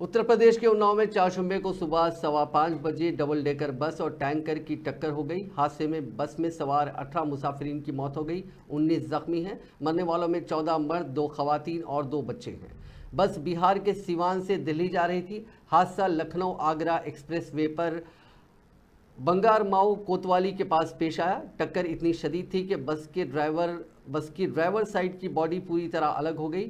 उत्तर प्रदेश के उन्नाव में 4 जुम्मे को सुबह 5:15 बजे डबल डेकर बस और टैंकर की टक्कर हो गई। हादसे में बस में सवार 18 मुसाफिरीन की मौत हो गई, 19 जख्मी हैं। मरने वालों में 14 मर्द, 2 खवातीन और 2 बच्चे हैं। बस बिहार के सिवान से दिल्ली जा रही थी। हादसा लखनऊ आगरा एक्सप्रेस वे पर बंगार माऊ कोतवाली के पास पेश आया। टक्कर इतनी शदीद थी कि बस की ड्राइवर साइड की बॉडी पूरी तरह अलग हो गई।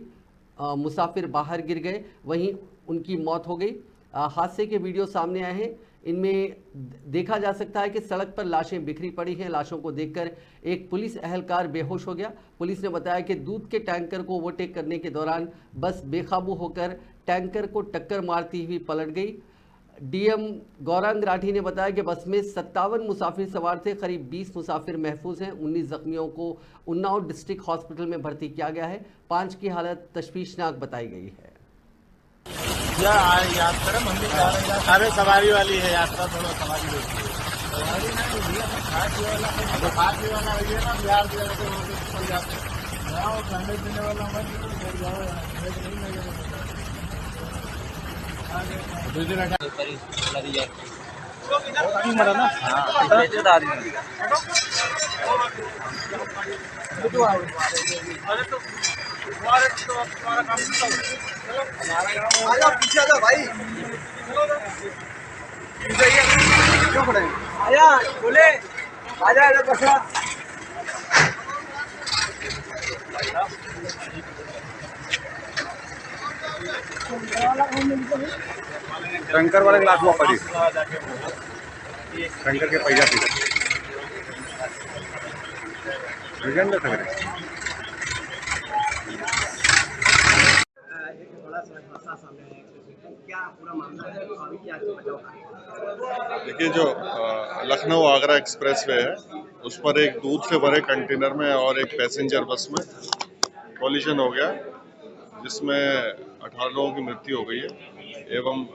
मुसाफिर बाहर गिर गए, वहीं उनकी मौत हो गई। हादसे के वीडियो सामने आए हैं। इनमें देखा जा सकता है कि सड़क पर लाशें बिखरी पड़ी हैं। लाशों को देखकर एक पुलिस एहलकार बेहोश हो गया। पुलिस ने बताया कि दूध के टैंकर को ओवरटेक करने के दौरान बस बेकाबू होकर टैंकर को टक्कर मारती हुई पलट गई। डीएम गौरांग राठी ने बताया कि बस में 57 मुसाफिर सवार थे। करीब 20 मुसाफिर महफूज हैं। 19 जख्मियों को उन्नाव डिस्ट्रिक्ट हॉस्पिटल में भर्ती किया गया है। 5 की हालत तशवीशनाक बताई गई है। यात्रा मंदिर जा रहे हैं। अरे सवारी वाली है यात्रा, थोड़ा सवारी होती है। सवारी नहीं खाने वाला है ना, बिहार से चल जाते हैं। खाने पीने वाला मरा ना। तुम्हारा काम पीछे आ भाई, क्यों खड़े आया बोले आजा बसा। टैंकर वाले ग्लास में पड़ी, टैंकर के पहिया पी देखिए, जो लखनऊ आगरा एक्सप्रेस वे है उस पर एक दूध से भरे कंटेनर में और एक पैसेंजर बस में कॉलिजन हो गया, जिसमें 18 लोगों की मृत्यु हो गई है एवं